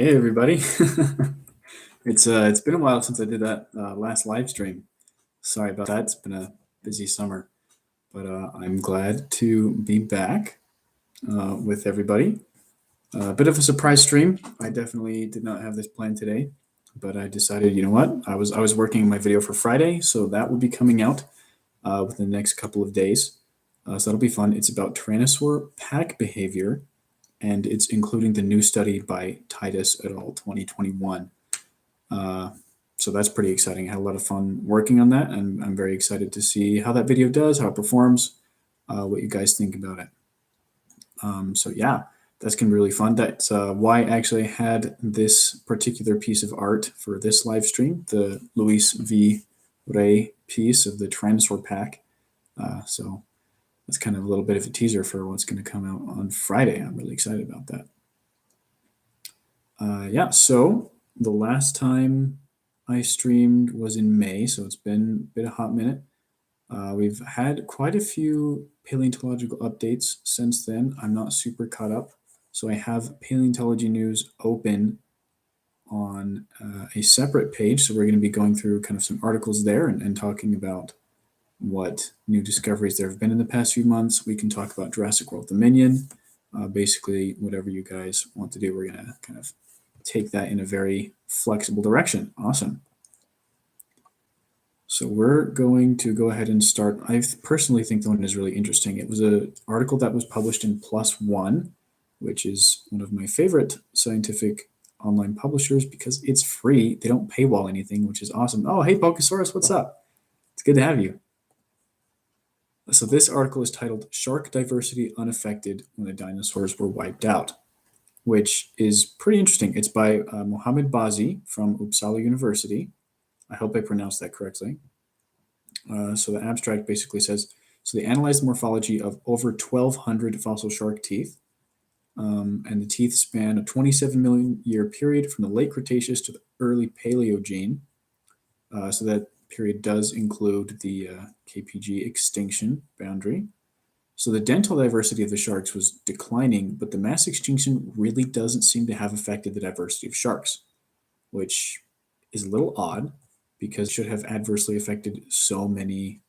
Hey everybody. It's been a while since I did that last live stream. Sorry about that. It's been a busy summer, but I'm glad to be back with everybody. A bit of a surprise stream. I definitely did not have this planned today, but I decided, you know what? I was working on my video for Friday, so that will be coming out within the next couple of days. So that'll be fun. It's about Tyrannosaur pack behavior, and it's including the new study by Titus et al. 2021. Uh, so that's pretty exciting. I had a lot of fun working on that, and I'm very excited to see how that video does, how it performs, what you guys think about it. So yeah, that's gonna be really fun. That's why I actually had this particular piece of art for this live stream, the Luis V. Rey piece of the Tyrannosaur pack. So that's kind of a little bit of a teaser for what's going to come out on Friday. I'm really excited about that. Yeah, so the last time I streamed was in May, so it's been a hot minute. We've had quite a few paleontological updates since then. I'm not super caught up, so I have paleontology news open on a separate page. So we're going to be going through kind of some articles there and talking about what new discoveries there have been in the past few months. We can talk about Jurassic World Dominion. Basically, whatever you guys want to do, we're going to kind of take that in a very flexible direction. Awesome. So we're going to go ahead and start. I personally think the one is really interesting. It was an article that was published in Plus One, which is one of my favorite scientific online publishers because it's free. They don't paywall anything, which is awesome. Oh, hey, Pokesaurus, what's up? It's good to have you. So this article is titled "Shark Diversity Unaffected When the Dinosaurs Were Wiped Out," which is pretty interesting. It's by Mohammed Bazi from Uppsala University. I hope I pronounced that correctly. So the abstract basically says, so they analyzed the morphology of over 1,200 fossil shark teeth, and the teeth span a 27 million year period from the late Cretaceous to the early Paleogene. So that period does include the KPG extinction boundary. So the dental diversity of the sharks was declining, but the mass extinction really doesn't seem to have affected the diversity of sharks, which is a little odd because it should have adversely affected so many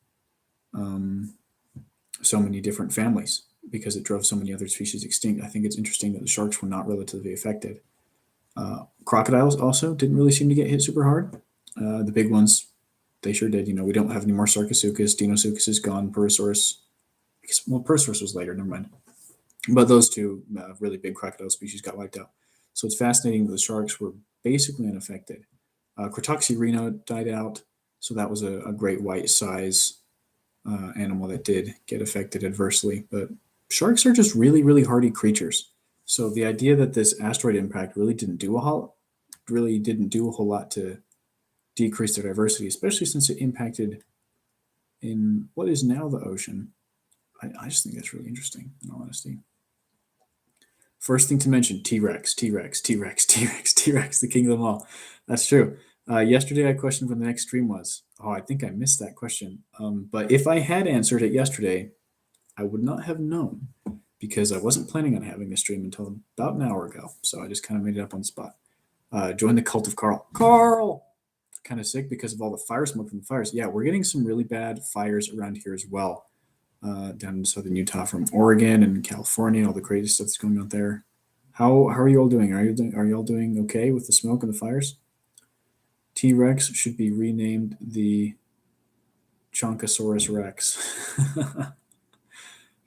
different families because it drove so many other species extinct. I think it's interesting that the sharks were not relatively affected. Crocodiles also didn't really seem to get hit super hard. The big ones, they sure did. You know, we don't have any more Sarcosuchus. Deinosuchus is gone. Periosaurus, well, Periosaurus was later. Never mind. But those two really big crocodile species got wiped out. So it's fascinating that the sharks were basically unaffected. Cretoxyrhino died out, so that was a great white size animal that did get affected adversely. But sharks are just really, really hardy creatures. So the idea that this asteroid impact really didn't do a whole lot to decrease their diversity, especially since it impacted in what is now the ocean. I just think that's really interesting, in all honesty. First thing to mention, T-Rex, T-Rex, T-Rex, T-Rex, T-Rex, the king of them all. That's true. Yesterday I questioned when the next stream was. Oh, I think I missed that question. But if I had answered it yesterday, I would not have known because I wasn't planning on having this stream until about an hour ago. So I just kind of made it up on the spot. Join the cult of Carl. Carl! Kind of sick because of all the fire smoke from the fires. Yeah, we're getting some really bad fires around here as well. Down in southern Utah from Oregon and California, all the crazy stuff that's going on there. How are you all doing? Are you all doing okay with the smoke and the fires? T-Rex should be renamed the Chonkosaurus Rex.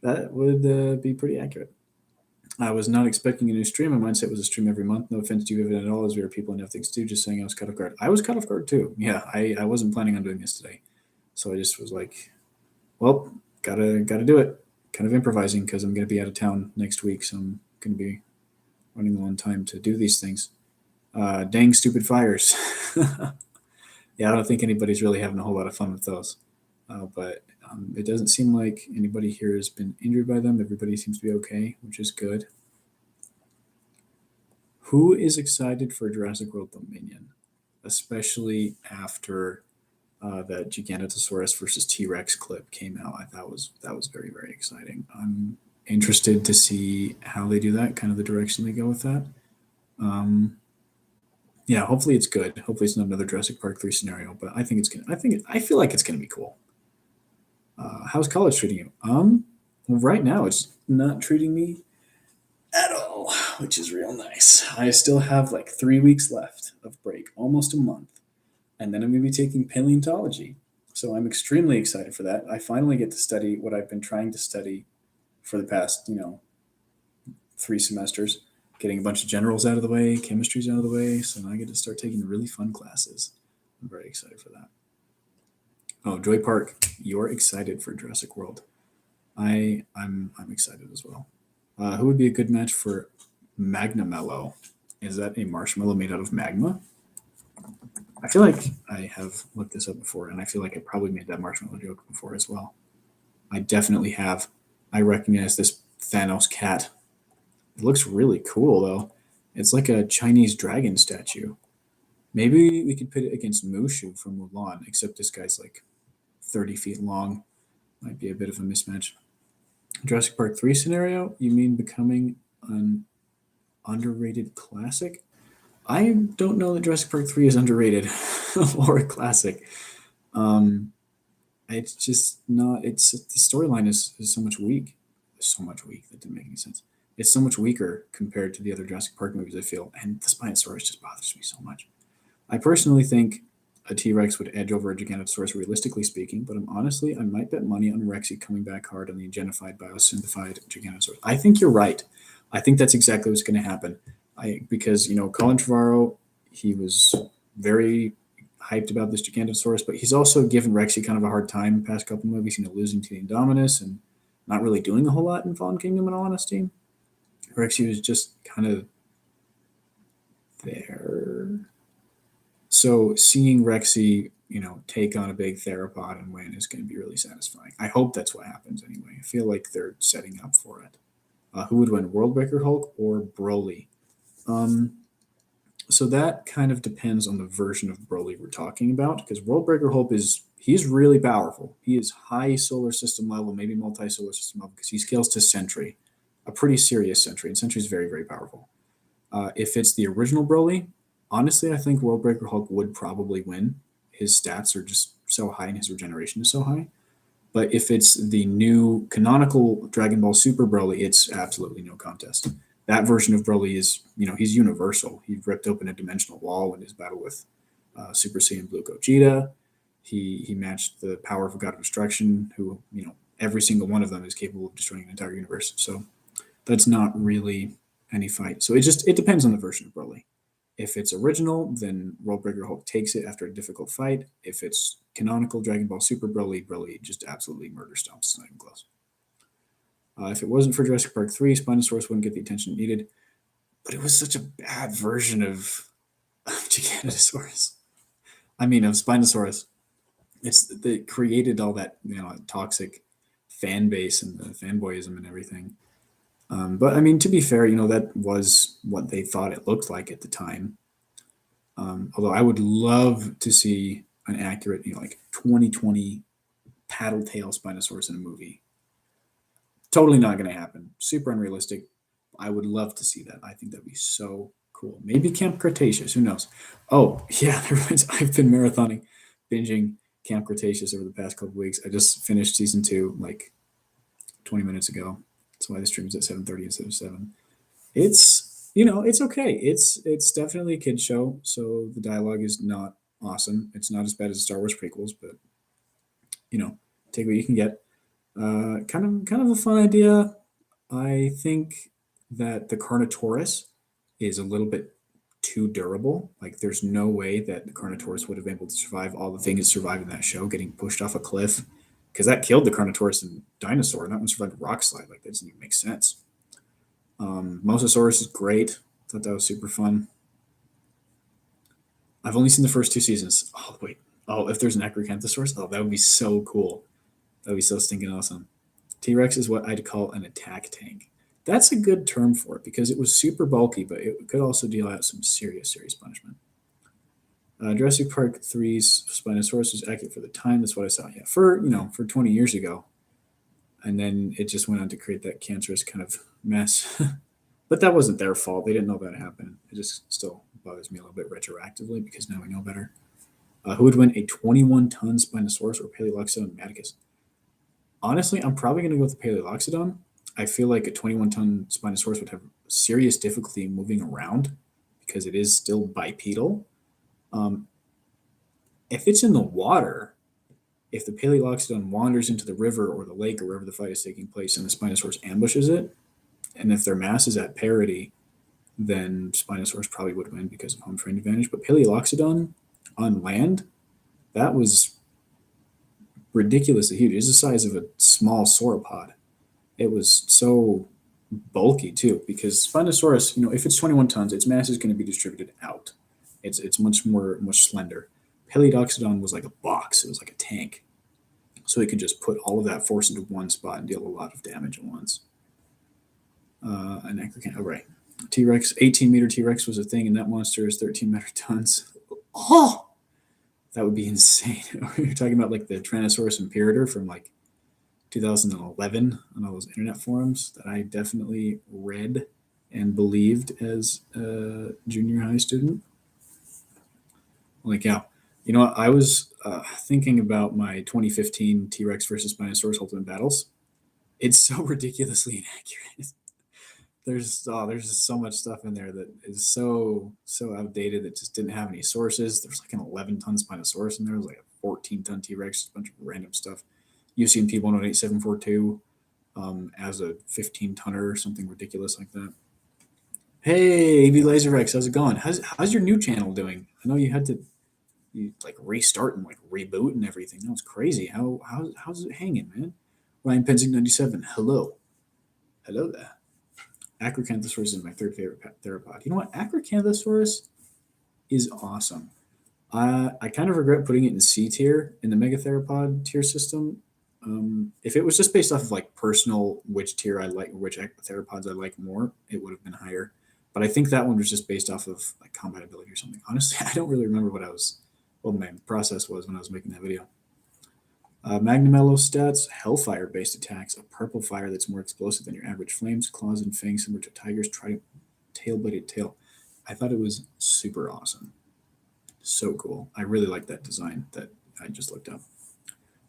That would be pretty accurate. I was not expecting a new stream. My mindset was a stream every month. No offense to you at all, as we are people and have things to do. Just saying I was cut off guard. I was cut off guard too. Yeah, I wasn't planning on doing this today. So I just was like, well, gotta do it. Kind of improvising because I'm going to be out of town next week. So I'm going to be running low on time to do these things. Dang stupid fires. Yeah, I don't think anybody's really having a whole lot of fun with those. But it doesn't seem like anybody here has been injured by them. Everybody seems to be okay, which is good. Who is excited for Jurassic World Dominion, especially after that Giganotosaurus versus T-Rex clip came out? I thought that was very, very exciting. I'm interested to see how they do that, kind of the direction they go with that. Yeah, hopefully it's good. Hopefully it's not another Jurassic Park 3 scenario, but I think it's gonna. I feel like it's gonna be cool. How's college treating you? Well, right now it's not treating me at all, which is real nice. I still have like 3 weeks left of break, almost a month, and then I'm going to be taking paleontology. So I'm extremely excited for that. I finally get to study what I've been trying to study for the past, 3 semesters, getting a bunch of generals out of the way, chemistry's out of the way. So now I get to start taking really fun classes. I'm very excited for that. Oh, Joy Park, you're excited for Jurassic World. I'm excited as well. Who would be a good match for Magnamello? Is that a marshmallow made out of magma? I feel like I have looked this up before, and I feel like I probably made that marshmallow joke before as well. I definitely have. I recognize this Thanos cat. It looks really cool, though. It's like a Chinese dragon statue. Maybe we could put it against Mushu from Mulan, except this guy's like 30 feet long. Might be a bit of a mismatch. Jurassic Park 3 scenario? You mean becoming an underrated classic? I don't know that Jurassic Park 3 is underrated or a classic. Um, it's just not. It's the storyline is so much weak. So much weak that didn't make any sense. It's so much weaker compared to the other Jurassic Park movies. I feel, and the Spinosaurus just bothers me so much. I personally think a T Rex would edge over a Giganotosaurus, realistically speaking, but I might bet money on Rexy coming back hard on the genified, biosynthified Giganotosaurus. I think you're right. I think that's exactly what's going to happen. Because Colin Trevorrow, he was very hyped about this Giganotosaurus, but he's also given Rexy kind of a hard time the past couple movies, losing to the Indominus and not really doing a whole lot in Fallen Kingdom, in all honesty. Rexy was just kind of there. So seeing Rexy, take on a big theropod and win is going to be really satisfying. I hope that's what happens anyway. I feel like they're setting up for it. Who would win, Worldbreaker Hulk or Broly? So that kind of depends on the version of Broly we're talking about, because Worldbreaker Hulk he's really powerful. He is high solar system level, maybe multi-solar system level, because he scales to Sentry, a pretty serious Sentry, and Sentry is very, very powerful. If it's the original Broly, honestly, I think Worldbreaker Hulk would probably win. His stats are just so high and his regeneration is so high. But if it's the new canonical Dragon Ball Super Broly, it's absolutely no contest. That version of Broly is, he's universal. He ripped open a dimensional wall in his battle with Super Saiyan Blue Gogeta. He matched the power of a God of Destruction, who, every single one of them is capable of destroying an entire universe. So that's not really any fight. So it depends on the version of Broly. If it's original, then Worldbreaker Hulk takes it after a difficult fight. If it's canonical Dragon Ball Super Broly just absolutely murder stomps. It's not even close. If it wasn't for Jurassic Park 3, Spinosaurus wouldn't get the attention it needed. But it was such a bad version of Giganotosaurus. Of Spinosaurus. It created all that toxic fan base and the fanboyism and everything. But to be fair, that was what they thought it looked like at the time. Although I would love to see an accurate, like 2020 paddle tail Spinosaurus in a movie. Totally not going to happen. Super unrealistic. I would love to see that. I think that'd be so cool. Maybe Camp Cretaceous. Who knows? Oh, yeah. I've been marathoning, binging Camp Cretaceous over the past couple weeks. I just finished season 2 like 20 minutes ago. That's why the stream is at 7:30 instead of 7. It's okay. It's definitely a kid's show, so the dialogue is not awesome. It's not as bad as the Star Wars prequels, but take what you can get. Kind of a fun idea. I think that the Carnotaurus is a little bit too durable. Like, there's no way that the Carnotaurus would have been able to survive all the things it survived in that show, getting pushed off a cliff, because that killed the Carnotaurus in Dinosaur, and that one survived a rock slide. Like, that doesn't even make sense. Mosasaurus is great. Thought that was super fun. I've only seen the first 2 seasons. Oh, wait. Oh, if there's an Acrocanthosaurus, that would be so cool. That would be so stinking awesome. T-Rex is what I'd call an attack tank. That's a good term for it, because it was super bulky, but it could also deal out some serious punishment. Jurassic Park 3's Spinosaurus was accurate for the time. That's what I saw. Yeah, for 20 years ago. And then it just went on to create that cancerous kind of mess. But that wasn't their fault. They didn't know that happened. It just still bothers me a little bit retroactively because now we know better. Who would win, a 21-ton Spinosaurus or Paleoloxodon Maticus? Honestly, I'm probably going to go with the Paleoloxodon. I feel like a 21-ton Spinosaurus would have serious difficulty moving around because it is still bipedal. If it's in the water, if the Paleoloxodon wanders into the river or the lake or wherever the fight is taking place and the Spinosaurus ambushes it, and if their mass is at parity, then Spinosaurus probably would win because of home terrain advantage. But Paleoloxodon on land, that was ridiculously huge. It's the size of a small sauropod. It was so bulky too, because Spinosaurus, if it's 21 tons, its mass is going to be distributed out. It's much slender. Paleoloxodon was like a box. It was like a tank. So it could just put all of that force into one spot and deal a lot of damage at once. Right. T-Rex, 18-meter T-Rex was a thing, and that monster is 13 metric tons. Oh! That would be insane. You're talking about like the Tyrannosaurus Imperator from like 2011 on all those internet forums that I definitely read and believed as a junior high student. Like, yeah. You know what? I was thinking about my 2015 T-Rex versus Spinosaurus Ultimate Battles. It's so ridiculously inaccurate. There's just so much stuff in there that is so outdated that just didn't have any sources. There's like an 11-ton Spinosaurus in there. There's like a 14-ton T-Rex, a bunch of random stuff. UCNP 118742 as a 15-tonner or something ridiculous like that. Hey, AV LaserX, how's it going? How's your new channel doing? I know you had to like restart and like reboot and everything. That was crazy. How's it hanging, man? Ryan Penzing 97. Hello there. Acrocanthosaurus is my third favorite theropod. You know what? Acrocanthosaurus is awesome. I kind of regret putting it in C tier in the megatheropod tier system. If it was just based off of like personal which tier I like, which theropods I like more, it would have been higher. But I think that one was just based off of like compatibility or something. Honestly, I don't really remember what my process was when I was making that video. Magnamello stats, Hellfire-based attacks, a purple fire that's more explosive than your average flames, claws and fangs similar to tiger's tail-bladed tail. I thought it was super awesome. So cool. I really like that design that I just looked up.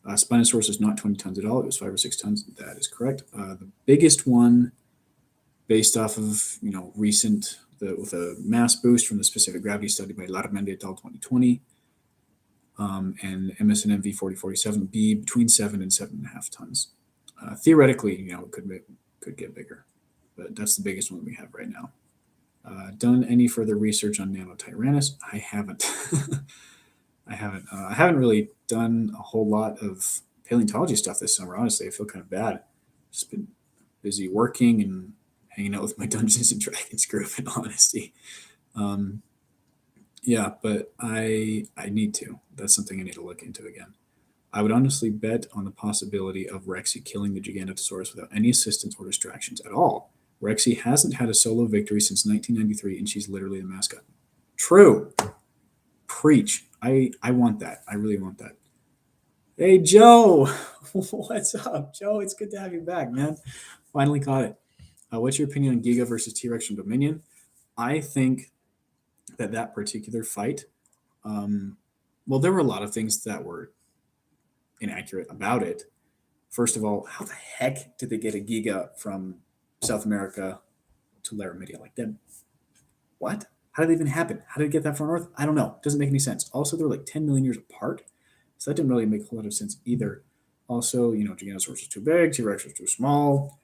Spinosaurus is not 20 tons at all. It was 5 or 6 tons. That is correct. The biggest one, based off of recent, with a mass boost from the specific gravity study by Larramendi et al. 2020, and MSN MV 4047 be between 7 and 7.5 tons. Theoretically, it could get bigger, but that's the biggest one we have right now. Done any further research on Nanotyrannus? I haven't. I haven't really done a whole lot of paleontology stuff this summer. Honestly, I feel kind of bad. Just been busy working and hanging out with my Dungeons and Dragons group, in honesty. Yeah, but I need to. That's something I need to look into again. I would honestly bet on the possibility of Rexy killing the Giganotosaurus without any assistance or distractions at all. Rexy hasn't had a solo victory since 1993, and she's literally the mascot. True. Preach. I want that. I really want that. Hey, Joe. What's up, Joe? It's good to have you back, man. Finally caught it. What's your opinion on Giga versus T-Rex from Dominion? I think that particular fight, well, there were a lot of things that were inaccurate about it. First of all, how the heck did they get a Giga from South America to Laramidia like them? What? How did it even happen? How did it get that far north? I don't know. It doesn't make any sense. Also, they were like 10 million years apart, so that didn't really make a whole lot of sense either. Also, Giganosaurus was too big, T-Rex was too small.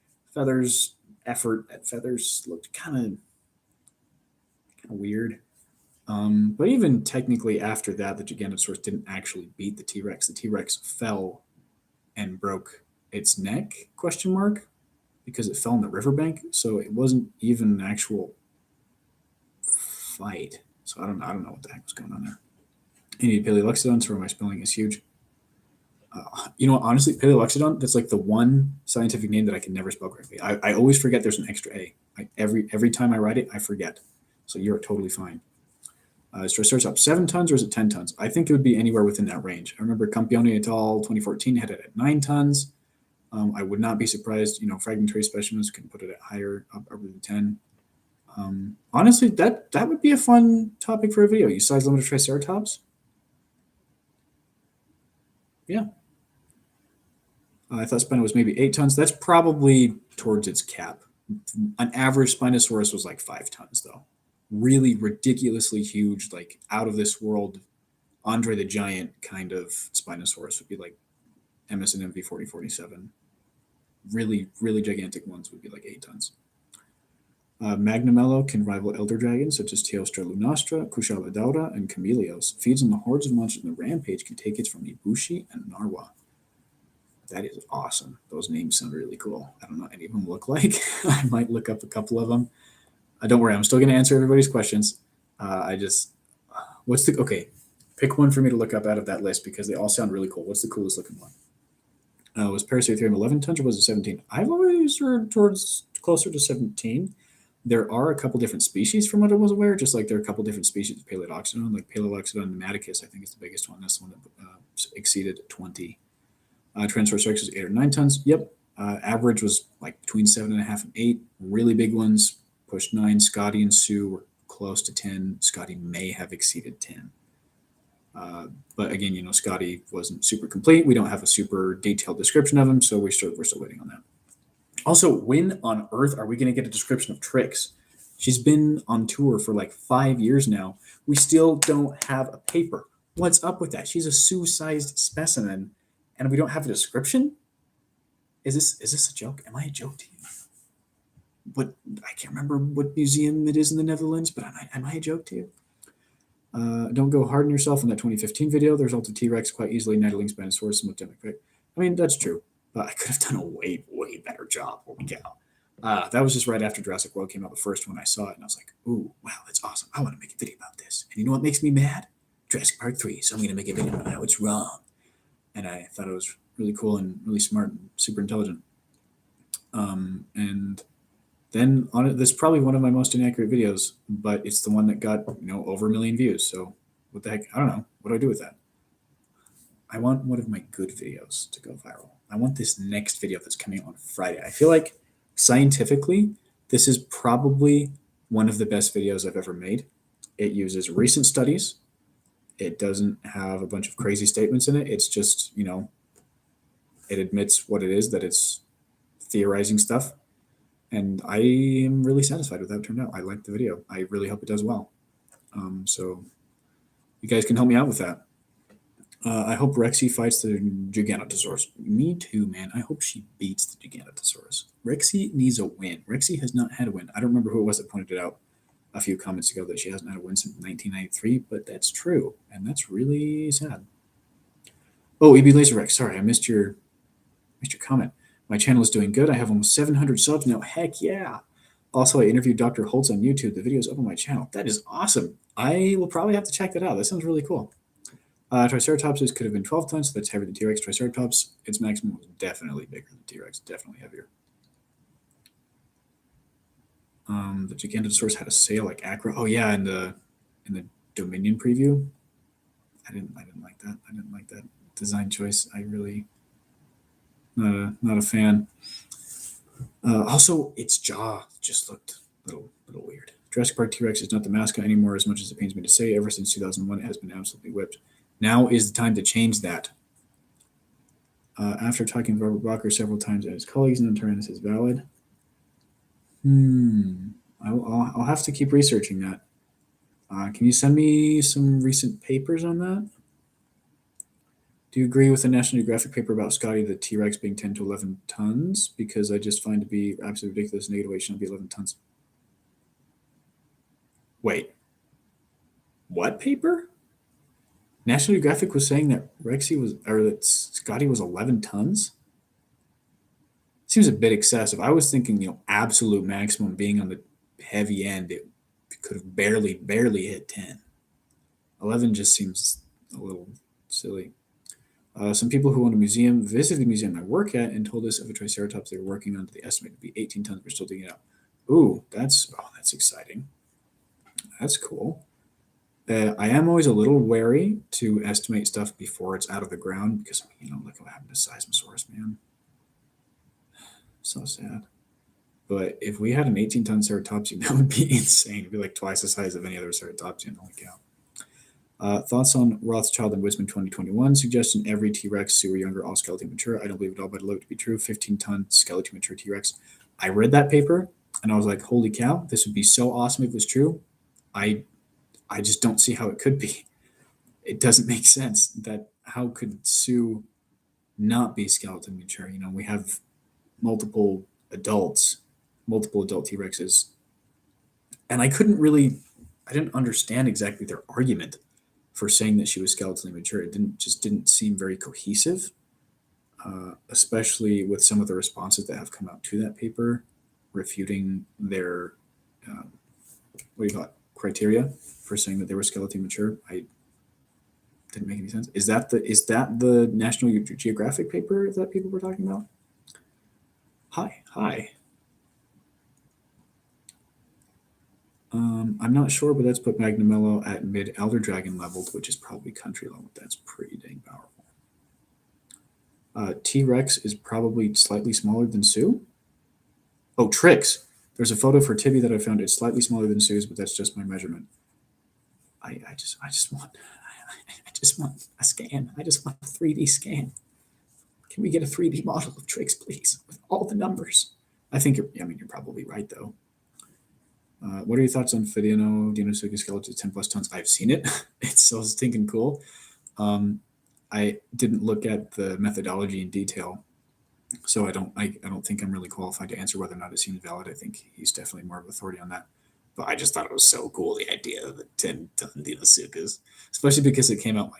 Effort at feathers looked kind of weird. But even technically after that, the Giganosaurus didn't actually beat the T-Rex. The T-Rex fell and broke its neck, because it fell in the riverbank. So it wasn't even an actual fight. So I don't know what the heck was going on there. Any Paleoloxodon, sorry, my spelling is huge. Honestly, Paleoloxodon, that's like the one scientific name that I can never spell correctly. I always forget there's an extra A. Every time I write it, I forget. So you're totally fine. Is Triceratops up 7 tons or is it 10 tons? I think it would be anywhere within that range. I remember Campione et al. 2014 had it at 9 tons. I would not be surprised, fragmentary specimens can put it at higher, up over the 10. Honestly, that would be a fun topic for a video. You size limit of Triceratops? Yeah. I thought Spino was maybe 8 tons. That's probably towards its cap. An average Spinosaurus was like 5 tons, though. Really ridiculously huge, like out of this world, Andre the Giant kind of Spinosaurus would be like MSN 4047. Really, really gigantic ones would be like 8 tons. Magnamello can rival elder dragons such as Teostra lunastra, Kushala and Chameleos. Feeds on the hordes of monsters in the rampage can take it from Ibushi and Narwa. That is awesome. Those names sound really cool. I don't know what any of them look like. I might look up a couple of them. Don't worry, I'm still going to answer everybody's questions. Okay, pick one for me to look up out of that list because they all sound really cool. What's the coolest looking one? Was Parasauridae 11 tons or was it 17? I've always heard towards closer to 17. There are a couple different species from what I was aware, just like there are a couple different species of Paleoxodon, like Paleoxodon pneumaticus, I think is the biggest one. That's the one that exceeded 20. Tyrannosaurus Rex was 8 or 9 tons. Yep. Average was like between 7.5 and 8. Really big ones pushed 9. Scotty and Sue were close to 10. Scotty may have exceeded 10. But again, Scotty wasn't super complete. We don't have a super detailed description of him, so we're still waiting on that. Also, when on earth are we going to get a description of Trix? She's been on tour for like 5 years now. We still don't have a paper. What's up with that? She's a Sue-sized specimen, and we don't have a description? Is this a joke? Am I a joke to you? But I can't remember what museum it is in the Netherlands, but am I a joke to you? Don't go hard on yourself in that 2015 video. The result of T-Rex quite easily Nidaling Spinosaurus some demographic. I mean, that's true, but I could have done a way, way better job. Holy cow. That was just right after Jurassic World came out, the first one I saw it, and I was like, ooh, wow, that's awesome. I want to make a video about this. And you know what makes me mad? Jurassic Park 3, so I'm going to make a video about how it's wrong. And I thought it was really cool and really smart and super intelligent. And then on it, that's probably one of my most inaccurate videos, but it's the one that got over 1 million views. So what the heck? I don't know. What do I do with that? I want one of my good videos to go viral. I want this next video that's coming out on Friday. I feel like scientifically, this is probably one of the best videos I've ever made. It uses recent studies. It doesn't have a bunch of crazy statements in it. It's just, it admits what it is, that it's theorizing stuff. And I am really satisfied with how it turned out. I like the video. I really hope it does well. So you guys can help me out with that. I hope Rexy fights the Giganotosaurus. Me too, man. I hope she beats the Giganotosaurus. Rexy needs a win. Rexy has not had a win. I don't remember who it was that pointed it out a few comments ago that she hasn't had a win since 1993, but that's true, and that's really sad. Oh, EB Laser Rex. Sorry, I missed your comment. My channel is doing good. I have almost 700 subs now. Heck yeah. Also, I interviewed Dr. Holtz on YouTube. The video is up on my channel. That is awesome. I will probably have to check that out. That sounds really cool. Triceratops could have been 12 tons, so that's heavier than T-Rex. Triceratops, its maximum was definitely bigger than T-Rex, definitely heavier. The Giganotosaurus had a sail like Acro. Oh yeah, in the Dominion preview. I didn't like that. I didn't like that design choice. I really not a fan. Also, its jaw just looked a little weird. Jurassic Park T-Rex is not the mascot anymore, as much as it pains me to say. Ever since 2001, it has been absolutely whipped. Now is the time to change that. After talking to Robert Walker several times and his colleagues, no Tyrannosaurus is valid. I'll have to keep researching that. Can you send me some recent papers on that? Do you agree with the National Geographic paper about Scotty the T-Rex being 10 to 11 tons? Because I just find it to be absolutely ridiculous. Negative weight should not be 11 tons. Wait. What paper? National Geographic was saying that that Scotty was 11 tons? Seems a bit excessive. I was thinking, absolute maximum being on the heavy end, it could have barely hit 10. 11 just seems a little silly. Some people who own a museum visited the museum I work at and told us of a Triceratops they were working on. They estimated to be 18 tons. We're still digging it out. Ooh, that's exciting. That's cool. I am always a little wary to estimate stuff before it's out of the ground because, look what happened to Seismosaurus, man. So sad. But if we had an 18-ton ceratopsian, that would be insane. It'd be like twice the size of any other ceratopsian. Holy cow. Thoughts on Rothschild and Wisman 2021? Suggestion every T Rex, sewer younger, all skeleton mature. I don't believe it all, but I love it to be true. 15-ton skeleton mature T Rex. I read that paper and I was like, holy cow, this would be so awesome if it was true. I just don't see how it could be. It doesn't make sense that how could Sue not be skeleton mature? You know, we have multiple adult T Rexes. And I didn't understand exactly their argument for saying that she was skeletally mature. It didn't seem very cohesive, especially with some of the responses that have come out to that paper, refuting their what do you call it, criteria for saying that they were skeletally mature. I didn't make any sense. Is that the National Geographic paper that people were talking about? Hi. I'm not sure, but that's put Magnamello at mid Elder Dragon level, which is probably country level. That's pretty dang powerful. T Rex is probably slightly smaller than Sue. Oh, tricks. There's a photo for Tibby that I found. It's slightly smaller than Sue's, but that's just my measurement. I just want a scan. I just want a 3D scan. Can we get a 3D model of Trix, please, with all the numbers? You're probably right though. What are your thoughts on Fidino Dinosaur skeleton 10 plus tons? I've seen it. It's so stinking cool. I didn't look at the methodology in detail, so I don't think I'm really qualified to answer whether or not it seems valid. I think he's definitely more of authority on that. But I just thought it was so cool, the idea of the 10-ton Dinosuchus, especially because it came out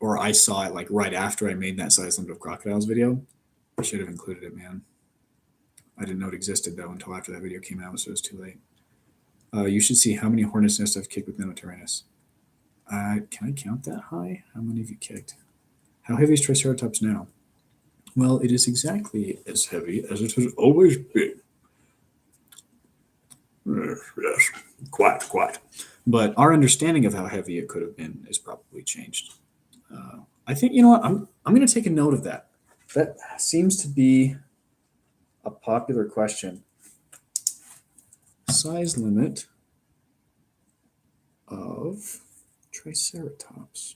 or I saw it right after I made that size limit of crocodiles video. I should have included it, man. I didn't know it existed though until after that video came out, so it was too late. You should see how many hornet's nests I've kicked with Nanotyranus. Can I count that high? How many have you kicked? How heavy is Triceratops now? Well, it is exactly as heavy as it has always been. Yes, quite. But our understanding of how heavy it could have been is probably changed. I think, you know what, I'm going to take a note of that. That seems to be a popular question. Size limit of Triceratops.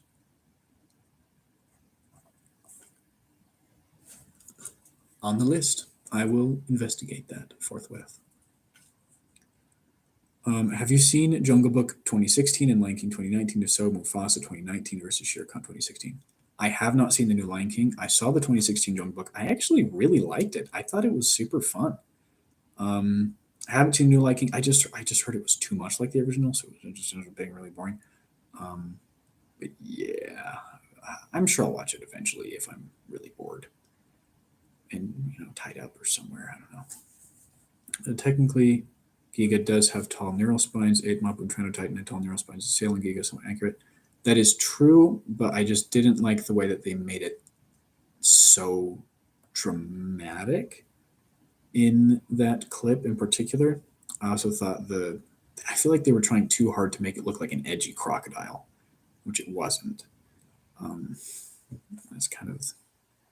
On the list. I will investigate that forthwith. Have you seen Jungle Book 2016 and Lion King 2019? If so, Mufasa 2019 versus Shere Khan 2016. I have not seen the new Lion King. I saw the 2016 Jungle Book. I actually really liked it. I thought it was super fun. I haven't seen New Lion King. I just heard it was too much like the original, so it just ended up being really boring. But yeah, I'm sure I'll watch it eventually if I'm really bored and tied up or somewhere. I don't know. Technically, Giga does have tall neural spines. 8 Mapu Tranotitan had tall neural spines. Sailing Giga is somewhat accurate. That is true, but I just didn't like the way that they made it so dramatic in that clip in particular. I also thought I feel like they were trying too hard to make it look like an edgy crocodile, which it wasn't. That's kind of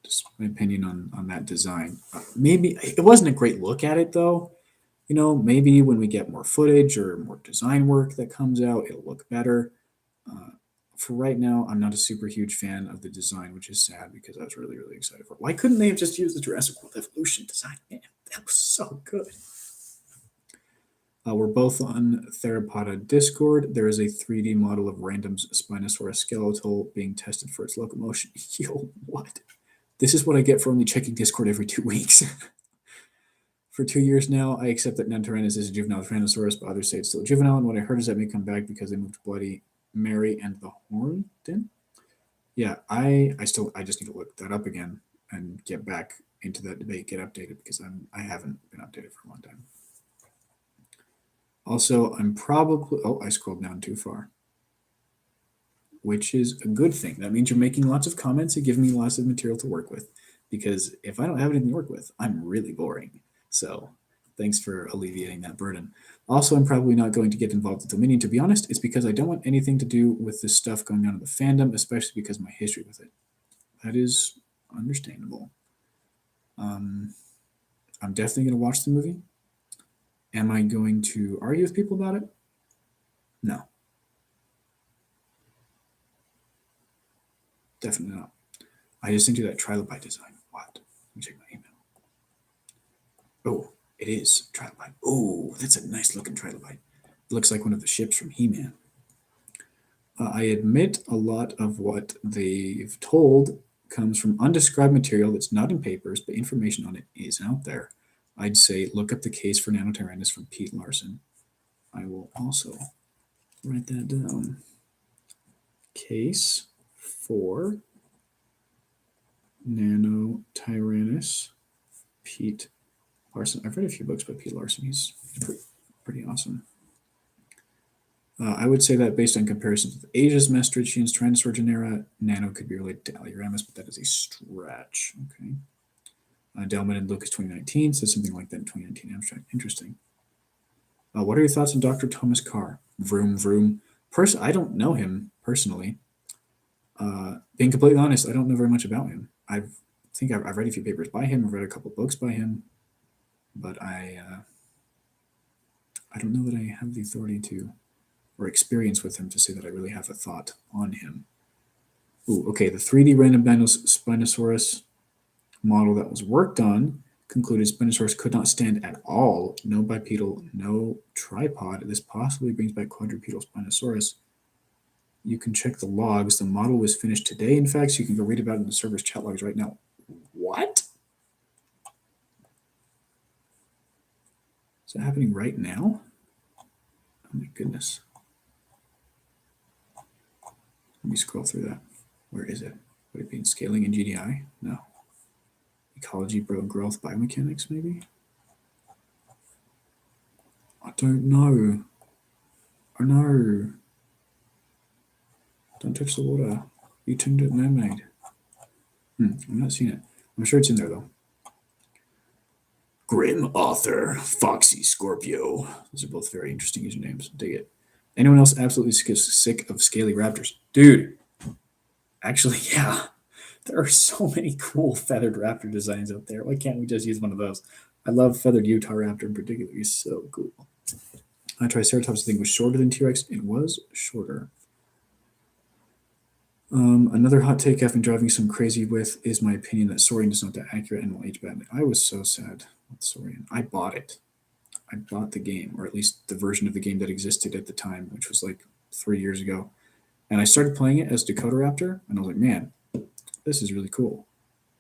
just my opinion on that design. Maybe it wasn't a great look at it though. Maybe when we get more footage or more design work that comes out, it'll look better. For right now, I'm not a super huge fan of the design, which is sad because I was really, really excited for it. Why couldn't they have just used the Jurassic World evolution design? Man, that was so good. We're both on Theropoda Discord. There is a 3D model of Random's Spinosaurus skeletal being tested for its locomotion. Yo, what? This is what I get for only checking Discord every 2 weeks. For 2 years now, I accept that Nanotyranus is a juvenile Tyrannosaurus, but others say it's still a juvenile. And what I heard is that may come back because they moved Bloody Mary and the Horned. Yeah, I just need to look that up again and get back into that debate, get updated because I haven't been updated for a long time. Also, I scrolled down too far, which is a good thing. That means you're making lots of comments and giving me lots of material to work with, because if I don't have anything to work with, I'm really boring. So thanks for alleviating that burden. Also, I'm probably not going to get involved with Dominion. To be honest, it's because I don't want anything to do with this stuff going on in the fandom, especially because of my history with it. That is understandable. I'm definitely going to watch the movie. Am I going to argue with people about it? No. Definitely not. I just didn't do that trilobite design. What? Let me check my email. Oh, it is trilobite. Oh, that's a nice looking trilobite. It looks like one of the ships from He-Man. I admit a lot of what they've told comes from undescribed material that's not in papers, but information on it is out there. I'd say look up the case for Nanotyrannus from Pete Larson. I will also write that down. Case for Nanotyrannus, Pete Larson. I've read a few books by Pete Larson. He's pretty awesome. I would say that based on comparisons with Asia's Maastrichtians, Tyrannosaur genera, Nano could be related to Alioramus, but that is a stretch. Okay. Delman and Lucas 2019 says something like that in 2019 abstract. Interesting. What are your thoughts on Dr. Thomas Carr? Vroom, vroom. I don't know him personally. Being completely honest, I don't know very much about him. I think I've read a few papers by him. I've read a couple books by him, but I don't know that I have the authority to or experience with him to say that I really have a thought on him. Ooh, okay, the 3D random Spinosaurus model that was worked on concluded Spinosaurus could not stand at all. No bipedal, no tripod. This possibly brings back quadrupedal Spinosaurus. You can check the logs. The model was finished today, in fact, so you can go read about it in the server's chat logs right now. What? Is that happening right now? Oh my goodness. Let me scroll through that. Where is it? Would it be in scaling in GDI? No. Ecology, growth, biomechanics, maybe? I don't know. Oh no. Don't touch the water. You turned it mermaid. I'm not seeing it. I'm sure it's in there though. Grim Author, Foxy Scorpio. Those are both very interesting usernames. Dig it. Anyone else absolutely sick of scaly raptors? Dude, actually, yeah. There are so many cool feathered raptor designs out there. Why can't we just use one of those? I love feathered Utah raptor in particular. He's so cool. Triceratops thing was shorter than T-Rex. It was shorter. Another hot take I've been driving some crazy with is my opinion that Saurian is not that accurate and will age badly. I was so sad with Saurian. I bought it. I bought the game, or at least the version of the game that existed at the time, which was like 3 years ago. And I started playing it as Dakota Raptor, and I was like, man, this is really cool.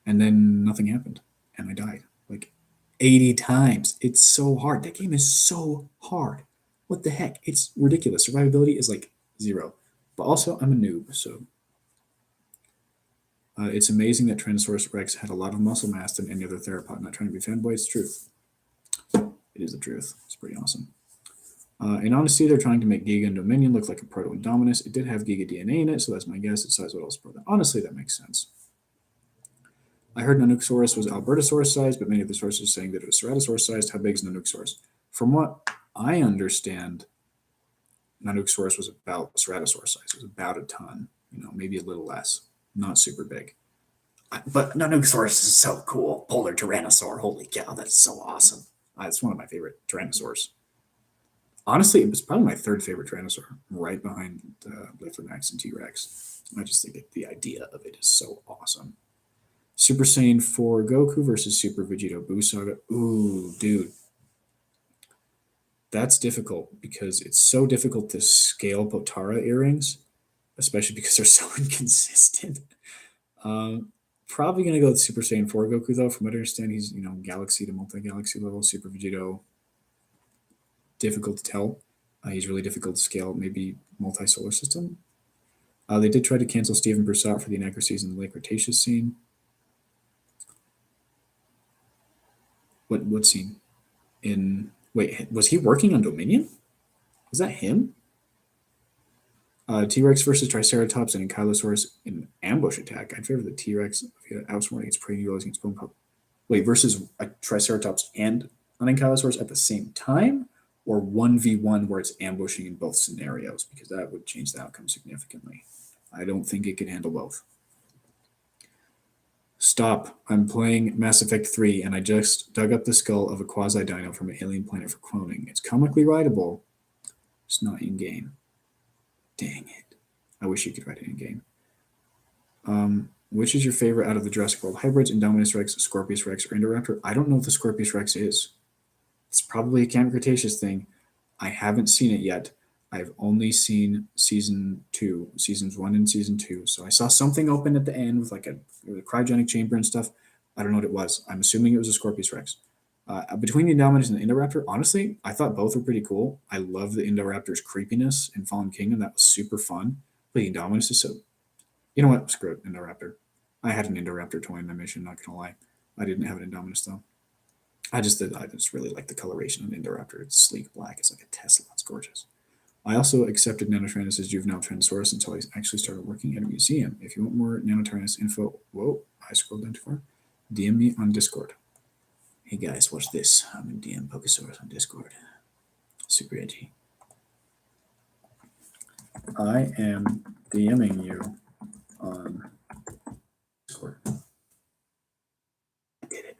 And then nothing happened, and I died like 80 times. It's so hard. That game is so hard. What the heck? It's ridiculous. Survivability is like 0. But also, I'm a noob, so it's amazing that Tyrannosaurus Rex had a lot of muscle mass than any other theropod. Not trying to be fanboy, it's truth. It is the truth. It's pretty awesome. In honesty, they're trying to make Giga and Dominion look like a Proto-Indominus. It did have Giga DNA in it, so that's my guess. Its size would also support that. Honestly, that makes sense. I heard Nanooksaurus was Albertosaurus sized, but many of the sources are saying that it was Ceratosaurus sized. How big is Nanooksaurus? From what I understand, Nanooksaurus was about Ceratosaurus size. It was about a ton, maybe a little less. Not super big. But Nanooksaurus is so cool. Polar Tyrannosaur. Holy cow, that's so awesome. It's one of my favorite Tyrannosaurs. Honestly, it was probably my third favorite Tyrannosaur, right behind Lithomax and T-Rex. I just think the idea of it is so awesome. Super Saiyan 4 Goku versus Super Vegito Buu Saga. Ooh, dude. That's difficult because it's so difficult to scale Potara earrings, especially because they're so inconsistent. Probably going to go with Super Saiyan 4 Goku, though. From what I understand, he's, galaxy to multi-galaxy level. Super Vegito, difficult to tell. He's really difficult to scale, maybe multi-solar system. They did try to cancel Stephen Broussard for the inaccuracies in the late Cretaceous scene. What scene? Wait, was he working on Dominion? Was that him? T-Rex versus Triceratops and Ankylosaurus in an ambush attack. I'd favor the T-Rex outsmarting its prey utilizing its bone pop. Wait, versus a Triceratops and an Ankylosaurus at the same time? Or 1v1 where it's ambushing in both scenarios? Because that would change the outcome significantly. I don't think it can handle both. Stop. I'm playing Mass Effect 3, and I just dug up the skull of a quasi-dino from an alien planet for cloning. It's comically writable. It's not in-game. Dang it. I wish you could write it in-game. Which is your favorite out of the Jurassic World hybrids? Indominus Rex, Scorpius Rex, or Indoraptor? I don't know what the Scorpius Rex is. It's probably a Camp Cretaceous thing. I haven't seen it yet. I've only seen seasons 1 and season 2. So I saw something open at the end with like a cryogenic chamber and stuff. I don't know what it was. I'm assuming it was a Scorpius Rex. Between the Indominus and the Indoraptor, honestly, I thought both were pretty cool. I love the Indoraptor's creepiness in Fallen Kingdom. That was super fun. But the Indominus is so... You know what? Screw it, Indoraptor. I had an Indoraptor toy in my mission, not gonna lie. I didn't have an Indominus though. I just really like the coloration of an Indoraptor. It's sleek black. It's like a Tesla. It's gorgeous. I also accepted Nanotyrannus' juvenile Tyrannosaurus until I actually started working at a museum. If you want more Nanotyrannus info, whoa, I scrolled down too far. DM me on Discord. Hey guys, watch this. I'm in DM Pokesaurus on Discord. Super edgy. I am DMing you on Discord. I did it.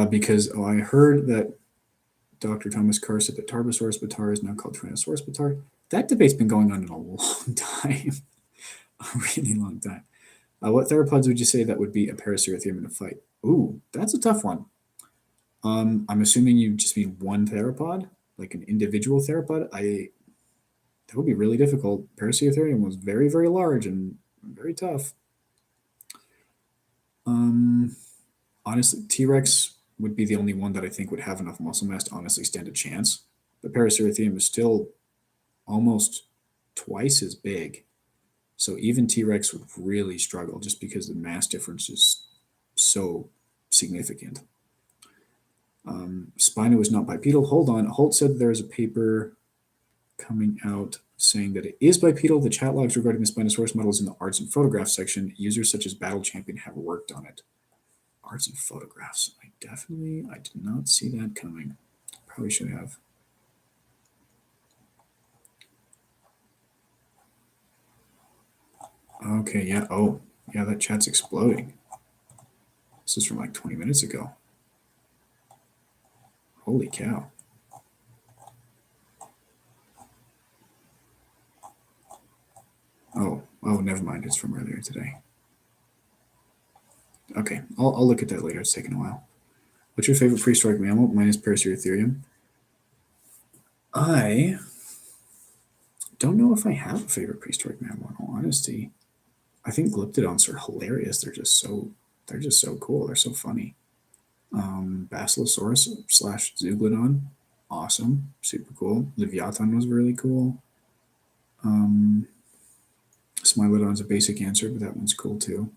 Because I heard that Dr. Thomas Carr said that Tarbosaurus batar is now called Tyrannosaurus batar. That debate's been going on in a long time. A really long time. What theropods would you say that would be a Paraceratherium in a fight? Ooh, that's a tough one. I'm assuming you just mean one theropod, like an individual theropod. That would be really difficult. Paraceratherium was very, very large and very tough. Honestly, T-Rex would be the only one that I think would have enough muscle mass to honestly stand a chance. But Paraceratherium is still almost twice as big. So even T-Rex would really struggle just because the mass difference is so significant. Spino is not bipedal. Hold on. Holt said there's a paper coming out saying that it is bipedal. The chat logs regarding the Spinosaurus models in the arts and photographs section. Users such as Battle Champion have worked on it. Arts and photographs. I did not see that coming. Probably should have. Okay, yeah. Oh, yeah, that chat's exploding. This is from like 20 minutes ago. Holy cow. Oh, never mind. It's from earlier today. Okay, I'll look at that later. It's taken a while. What's your favorite prehistoric mammal? Mine is Paraceratherium. I don't know if I have a favorite prehistoric mammal, in all honesty. I think Glyptodonts are hilarious. They're just so cool. They're so funny. Basilosaurus / Zeuglodon, awesome, super cool. Leviathan was really cool. Smilodon's a basic answer, but that one's cool too.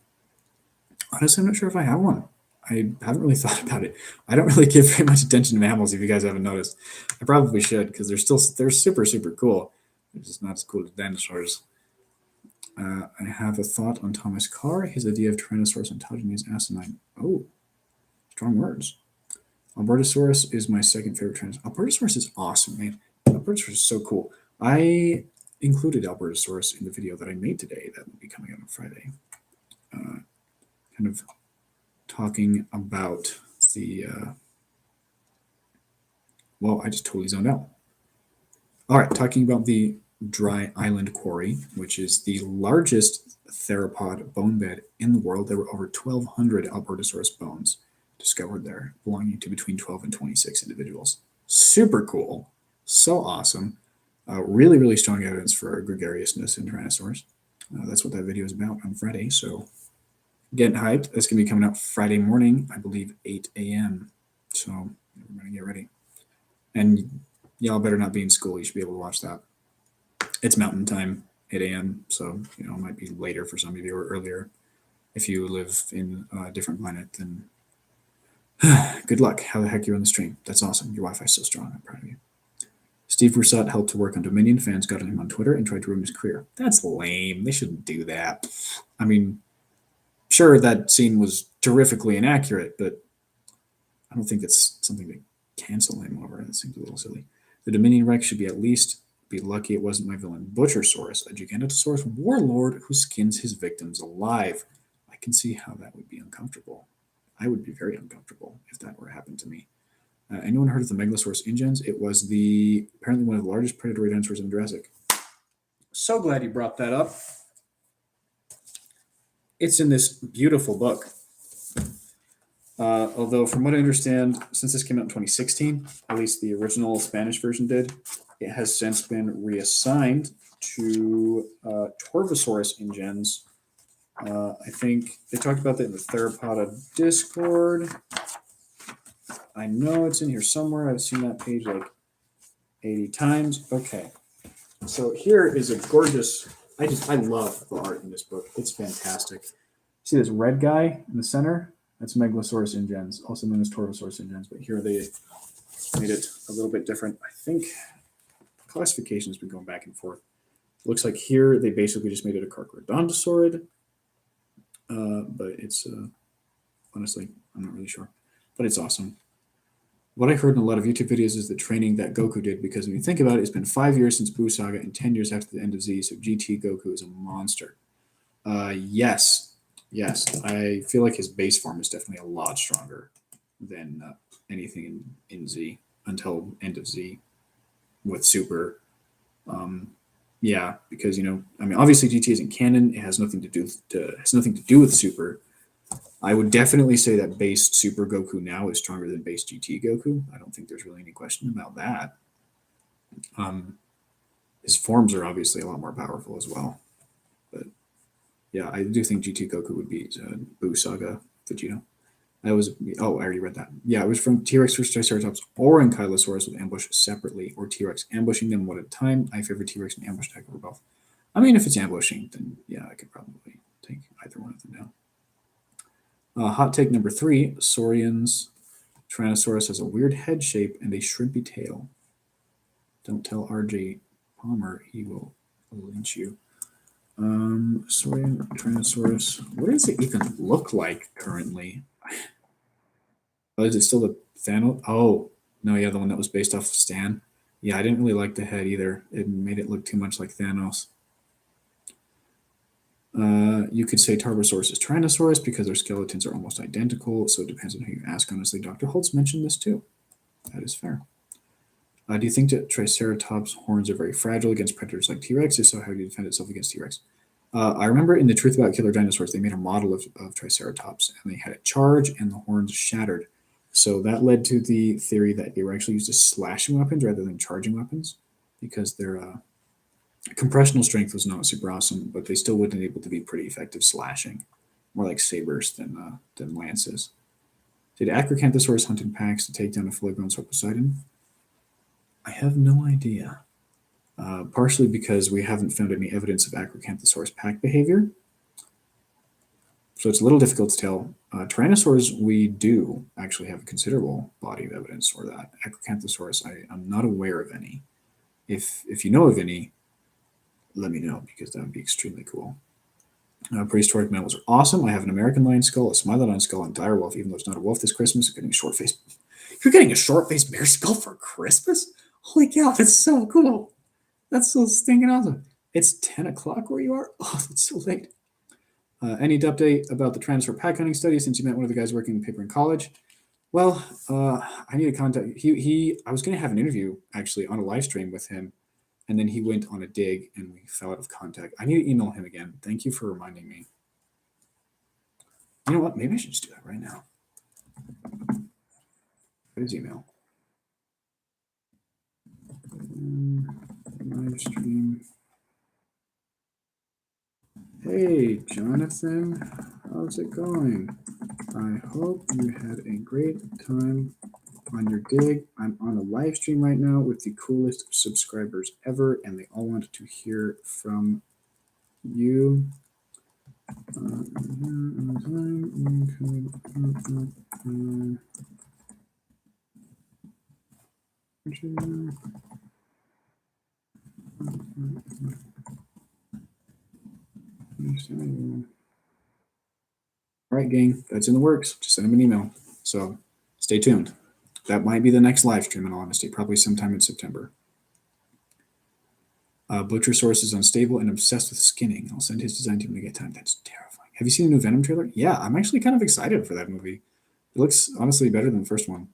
Honestly, I'm not sure if I have one. I haven't really thought about it. I don't really give very much attention to mammals, if you guys haven't noticed. I probably should, because they're super, super cool. They're just not as cool as dinosaurs. I have a thought on Thomas Carr. His idea of Tyrannosaurus ontogeny is asinine. Oh, strong words. Albertosaurus is my second favorite Tyrannosaurus. Albertosaurus is awesome, man. Albertosaurus is so cool. I included Albertosaurus in the video that I made today that will be coming out on Friday. Kind of talking about the... well, I just totally zoned out. All right, talking about the Dry Island Quarry, which is the largest theropod bone bed in the world. There were over 1,200 Albertosaurus bones discovered there, belonging to between 12 and 26 individuals. Super cool. So awesome. Really, really strong evidence for gregariousness in Tyrannosaurs. That's what that video is about on Friday. So getting hyped. That's going to be coming out Friday morning, I believe, 8 a.m. So everybody get ready. And y'all better not be in school. You should be able to watch that. It's mountain time, 8 a.m. So, it might be later for some of you or earlier. If you live in a different planet, then good luck. How the heck you're on the stream. That's awesome. Your Wi-Fi is so strong. I'm proud of you. Steve Broussard helped to work on Dominion. Fans got him on Twitter and tried to ruin his career. That's lame. They shouldn't do that. I mean, sure, that scene was terrifically inaccurate, but I don't think that's something to cancel him over. That seems a little silly. The Dominion Rex should be lucky it wasn't my villain. Butchersaurus, a Giganotosaurus warlord who skins his victims alive. I can see how that would be uncomfortable. I would be very uncomfortable if that were to happen to me. Anyone heard of the Megalosaurus ingens? It was apparently one of the largest predatory dinosaurs in Jurassic. So glad you brought that up. It's in this beautiful book. Although, from what I understand, since this came out in 2016, at least the original Spanish version did, it has since been reassigned to Torvosaurus ingens. I think they talked about that in the Theropoda Discord. I know it's in here somewhere. I've seen that page like 80 times. Okay. So here is a gorgeous, I love the art in this book. It's fantastic. See this red guy in the center? That's Megalosaurus ingens, also known as Torvosaurus ingens, but here they made it a little bit different. I think classification has been going back and forth. Looks like here they basically just made it a Carcharodontosaurid, but it's honestly, I'm not really sure, but it's awesome. What I heard in a lot of YouTube videos is the training that Goku did, because when you think about it, it's been 5 years since Buu Saga and 10 years after the end of Z, so GT Goku is a monster. Yes, I feel like his base form is definitely a lot stronger than anything in Z until end of Z with Super. Yeah, because obviously GT isn't canon. It has nothing to do with Super. I would definitely say that base Super Goku now is stronger than base GT Goku. I don't think there's really any question about that. His forms are obviously a lot more powerful as well. But yeah, I do think GT Goku would beat Buu Saga Vegeta. I already read that. Yeah, it was from T-Rex versus Triceratops or Ankylosaurus with ambush separately, or T-Rex ambushing them one at a time. I favor T-Rex and ambush attack over both. I mean, if it's ambushing, then yeah, I could probably take either one of them down. Hot take number 3, Saurian's Tyrannosaurus has a weird head shape and a shrimpy tail. Don't tell RJ Palmer, he will lynch you. Saurian Tyrannosaurus, what does it even look like currently? Oh, is it still the Thanos? Oh, no, yeah, the one that was based off of Stan. Yeah, I didn't really like the head either. It made it look too much like Thanos. You could say Tarbosaurus is Tyrannosaurus because their skeletons are almost identical, so it depends on who you ask, honestly. Dr. Holtz mentioned this too. That is fair. Do you think that Triceratops' horns are very fragile against predators like T-Rex? If so, how do you defend itself against T-Rex? I remember in The Truth About Killer Dinosaurs, they made a model of Triceratops, and they had it charge, and the horns shattered. So that led to the theory that they were actually used as slashing weapons rather than charging weapons, because their compressional strength was not super awesome, but they still would have been able to be pretty effective slashing, more like sabers than lances. Did Acrocanthosaurus hunt in packs to take down a fully grown Poseidon? I have no idea. Partially because we haven't found any evidence of Acrocanthosaurus pack behavior. So it's a little difficult to tell. Tyrannosaurs, we do actually have a considerable body of evidence for that. Acrocanthosaurus, I'm not aware of any. If you know of any, let me know, because that would be extremely cool. Prehistoric mammals are awesome. I have an American lion skull, a Smilodon skull, and dire wolf, even though it's not a wolf this Christmas. You're getting a short-faced bear skull for Christmas? Holy cow, that's so cool. That's so stinking awesome. It's 10 o'clock where you are? Oh, that's so late. Any update about the Tyrannosaur pack hunting study since you met one of the guys working in paper in college? Well, I need to contact I was going to have an interview actually on a live stream with him, and then he went on a dig and we fell out of contact. I need to email him again. Thank you for reminding me. You know what? Maybe I should just do that right now. What is email? Live stream. Hey, Jonathan. How's it going? I hope you had a great time on your dig. I'm on a live stream right now with the coolest subscribers ever, and they all wanted to hear from you. All right, gang, that's in the works. Just send them an email. So stay tuned. That might be the next live stream, in all honesty, probably sometime in September. Butchersaurus is unstable and obsessed with skinning. I'll send his design team when we get time. That's terrifying. Have you seen the new Venom trailer? Yeah, I'm actually kind of excited for that movie. It looks honestly better than the first one.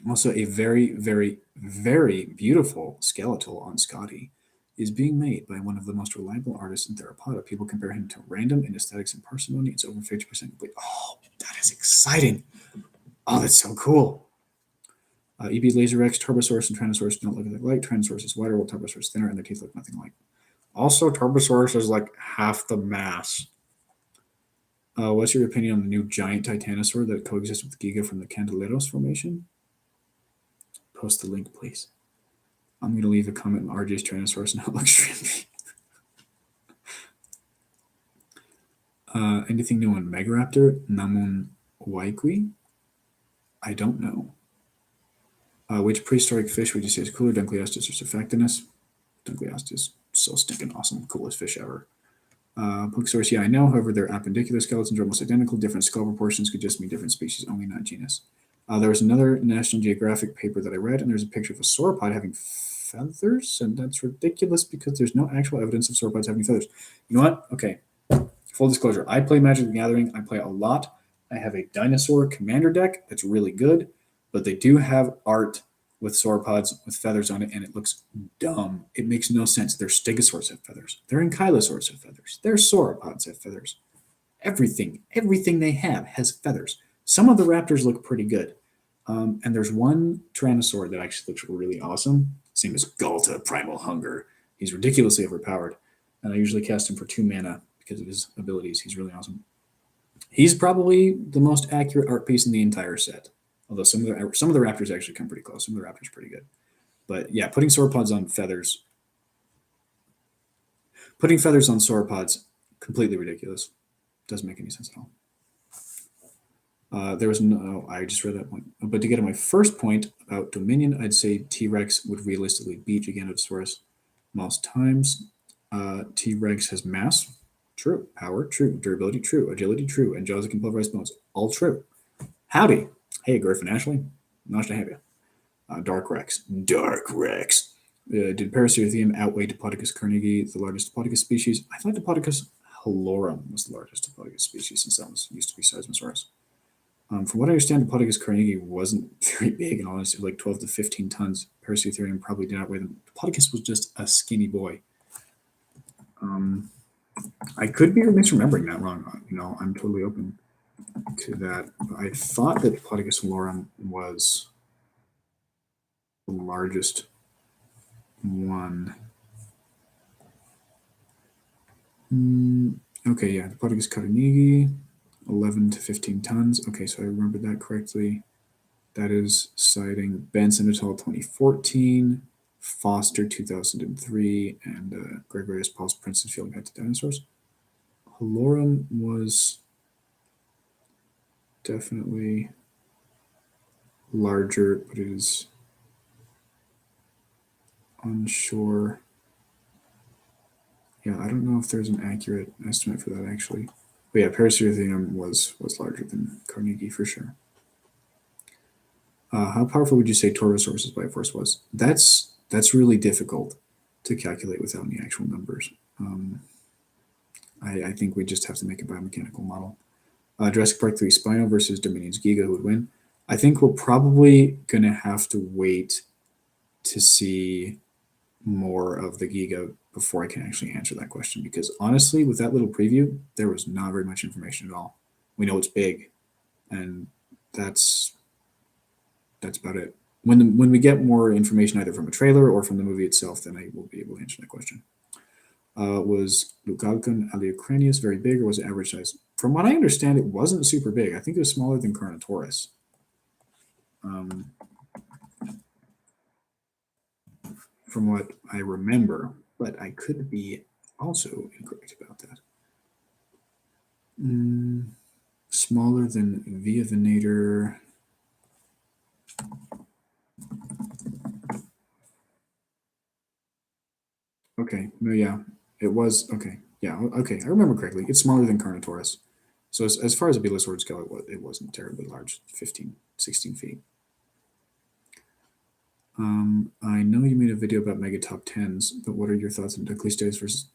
Also, a very, very, very beautiful skeletal on Scotty is being made by one of the most reliable artists in Theropoda. People compare him to random in aesthetics and parsimony. It's over 50% complete. Oh, that is exciting. Oh, that's so cool. EB Laser Rex, Turbosaurus, and Tyrannosaurus don't look alike. Tyrannosaurus is wider, while Turbosaurus is thinner, and their teeth look nothing alike. Also, Turbosaurus is like half the mass. What's your opinion on the new giant Titanosaur that coexists with Giga from the Candeleros Formation? Post the link, please. I'm going to leave a comment on RJ's Tyrannosaurus and Outlook stream. Anything new on Megaraptor? Namun Waikwi? I don't know. Which prehistoric fish would you say is cooler, Dunkleostis or Surfactinus? Dunkleostis, so stinking awesome, coolest fish ever. Paleosaurus, yeah, I know. However, their appendicular skeletons are almost identical. Different skull proportions could just mean different species, only not genus. There was another National Geographic paper that I read, and there's a picture of a sauropod having feathers, and that's ridiculous because there's no actual evidence of sauropods having feathers. You know what? Okay. Full disclosure, I play Magic the Gathering. I play a lot. I have a Dinosaur commander deck that's really good, but they do have art with sauropods with feathers on it, and it looks dumb. It makes no sense. Their stegosaurs have feathers. Their ankylosaurs have feathers. Their sauropods have feathers. Everything they have has feathers. Some of the raptors look pretty good. And there's one Tyrannosaur that actually looks really awesome. His name is Galta Primal Hunger. He's ridiculously overpowered, and I usually cast him for 2 mana because of his abilities. He's really awesome. He's probably the most accurate art piece in the entire set. Although some of the raptors actually come pretty close. Some of the raptors are pretty good. But yeah, putting sauropods on feathers. Putting feathers on sauropods, completely ridiculous. Doesn't make any sense at all. There was no, I just read that point. But to get to my first point about Dominion, I'd say T-Rex would realistically beat Giganotosaurus most times. T-Rex has mass, true. Power, true. Durability, true. Agility, true. And jaws that can pulverize bones, all true. Howdy. Hey, Griffin Ashley. Nice to have you. Dark Rex. Did Paraceratherium outweigh Diplodocus carnegie, the largest Diplodocus species? I thought Diplodocus halorum was the largest Diplodocus species, since that was used to be Seismosaurus. From what I understand, Diplodocus carnegie wasn't very big, in all honesty, like 12 to 15 tons. Paraceratherium probably did outweigh them. Diplodocus was just a skinny boy. I could be misremembering that wrong. I'm totally open to that. I thought that Diplodocus halorum was the largest one. Okay, yeah, Diplodocus carnegie, 11 to 15 tons. Okay, so I remembered that correctly. That is citing Benson et al. 2014, Foster 2003, and Gregorius Paul's Princeton Field Guide to Dinosaurs. Halorum was definitely larger, but it is unsure. Yeah, I don't know if there's an accurate estimate for that actually. But yeah, Paraceratherium was larger than Carnegie for sure. How powerful would you say Torosaurus's Bioforce was? That's really difficult to calculate without any actual numbers. I think we just have to make a biomechanical model. Jurassic Park 3 Spino versus Dominion's Giga, who would win? I think we're probably going to have to wait to see more of the Giga before I can actually answer that question, because honestly, with that little preview, there was not very much information at all. We know it's big, and that's about it. When we get more information either from a trailer or from the movie itself, then I will be able to answer that question. Was Lugalcon Aleocranius very big, or was it average size? From what I understand, it wasn't super big. I think it was smaller than Carnotaurus. From what I remember, but I could be also incorrect about that. Smaller than Via Venator. Okay, no, yeah, it was, okay, yeah, okay, I remember correctly. It's smaller than Carnotaurus. So as far as a Belosaurus go, it wasn't terribly large, 15, 16 feet. I know you made a video about mega top 10s, but what are your thoughts on Duckley versus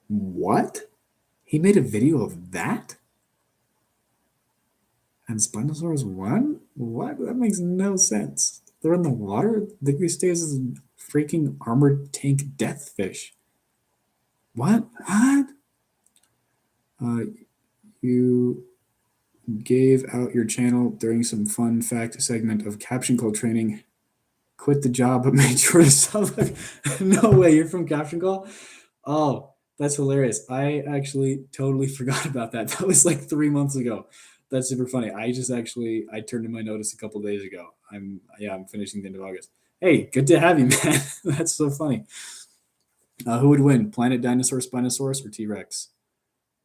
what? He made a video of that? And Spinosaurus won? What? That makes no sense. They're in the water? They stay as a freaking armored tank death fish. What? What? You gave out your channel during some fun fact segment of caption call training. Quit the job, but made sure to sub. No way, you're from Caption Call? Oh, that's hilarious. I actually totally forgot about that. That was like 3 months ago. That's super funny. I turned in my notice a couple days ago. I'm finishing the end of August. Hey, good to have you, man. That's so funny. Who would win, Planet Dinosaur Spinosaurus or T-Rex?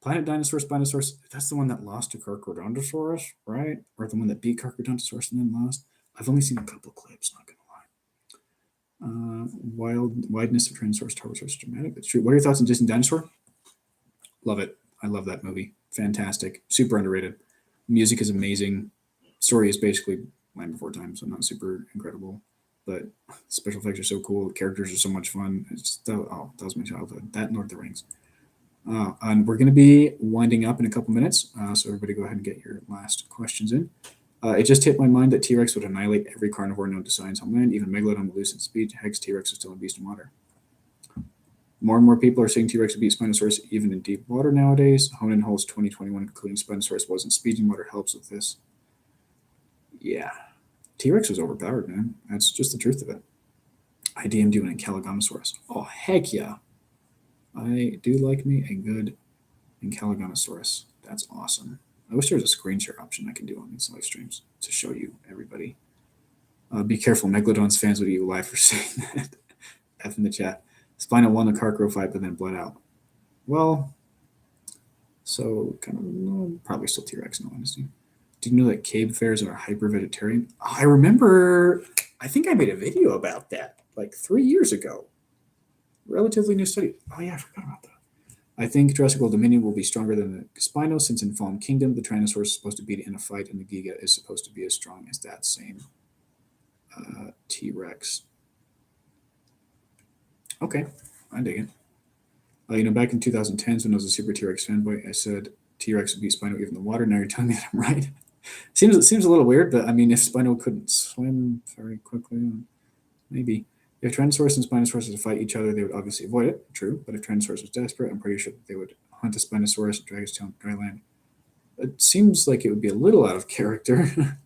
Planet Dinosaur Spinosaurus, that's the one that lost to Carcharodontosaurus, right? Or the one that beat Carcharodontosaurus and then lost? I've only seen a couple clips, not gonna lie. Wideness of Tyrannosaurus Tarbosaurus dramatic. That's true. What are your thoughts on Disney Dinosaur? Love it. I love that movie. Fantastic. Super underrated. Music is amazing. Story is basically Land Before Time, so not super incredible. But special effects are so cool. The characters are so much fun. That was my childhood. That and Lord of the Rings. And we're going to be winding up in a couple minutes. So everybody go ahead and get your last questions in. It just hit my mind that T-Rex would annihilate every carnivore known to science on land, even Megalodon would lose its speed. Hex, T-Rex is still a beast in water. More and more people are saying T-Rex would beat Spinosaurus even in deep water nowadays. Honan Holt's 2021 concluding Spinosaurus wasn't speed in water helps with this. Yeah. T-Rex was overpowered, man. That's just the truth of it. I DM'd you in Encalagonosaurus. Oh, heck yeah. I do like me a good Encalagonosaurus. That's awesome. I wish there was a screen share option I could do on these live streams to show you everybody. Be careful, Megalodon's fans would eat you alive for saying that. F in the chat. Spino won the Carcro fight, but then bled out. Well, so kind of no, probably still T-Rex in all honesty. Do you know that cave bears are hyper-vegetarian? Oh, I remember, I think I made a video about that like 3 years ago. Relatively new study. Oh yeah, I forgot about that. I think Jurassic World Dominion will be stronger than the Spino, since in Fallen Kingdom, the Tyrannosaurus is supposed to beat it in a fight, and the Giga is supposed to be as strong as that same T-Rex. Okay, I dig it. Back in 2010s when I was a super T-Rex fanboy, I said T-Rex would beat Spino even in the water. Now you're telling me that I'm right. Seems a little weird, but I mean, if Spino couldn't swim very quickly, maybe. If Tyrannosaurus and Spinosaurus were to fight each other, they would obviously avoid it. True, but if Tyrannosaurus was desperate, I'm pretty sure that they would hunt a Spinosaurus and drag his tail on dry land. It seems like it would be a little out of character.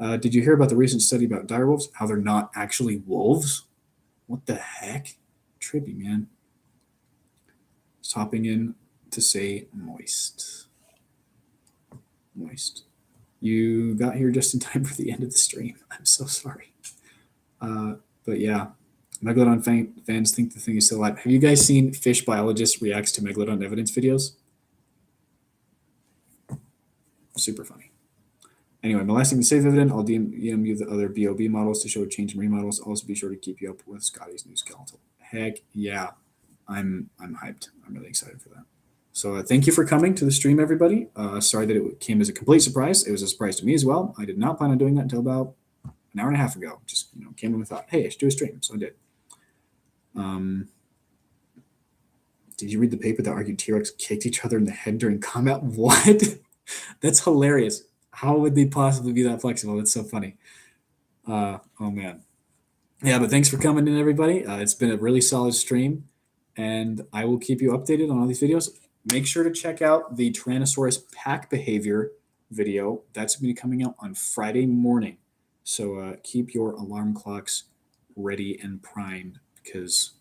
Did you hear about the recent study about direwolves? How they're not actually wolves? What the heck? Trippy, man. Just hopping in to say moist. Moist. You got here just in time for the end of the stream. I'm so sorry. But yeah, Megalodon fans think the thing is still alive. Have you guys seen Fish Biologist Reacts to Megalodon Evidence videos? Super funny. Anyway, my last thing to say, Vividend, I'll DM you the other BOB models to show a change in remodels. Also, be sure to keep you up with Scotty's new skeletal. Heck yeah, I'm hyped. I'm really excited for that. So thank you for coming to the stream, everybody. Sorry that it came as a complete surprise. It was a surprise to me as well. I did not plan on doing that until about an hour and a half ago. Just came in and thought, hey, I should do a stream. So I did. Did you read the paper that argued T-Rex kicked each other in the head during combat? What? That's hilarious. How would they possibly be that flexible? That's so funny. Oh man. Yeah, but thanks for coming in, everybody. It's been a really solid stream, and I will keep you updated on all these videos. Make sure to check out the Tyrannosaurus pack behavior video. That's going to be coming out on Friday morning. So keep your alarm clocks ready and primed, because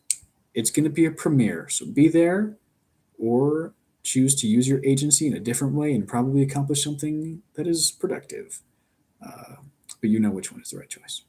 it's going to be a premiere. So be there, or choose to use your agency in a different way and probably accomplish something that is productive. But you know which one is the right choice.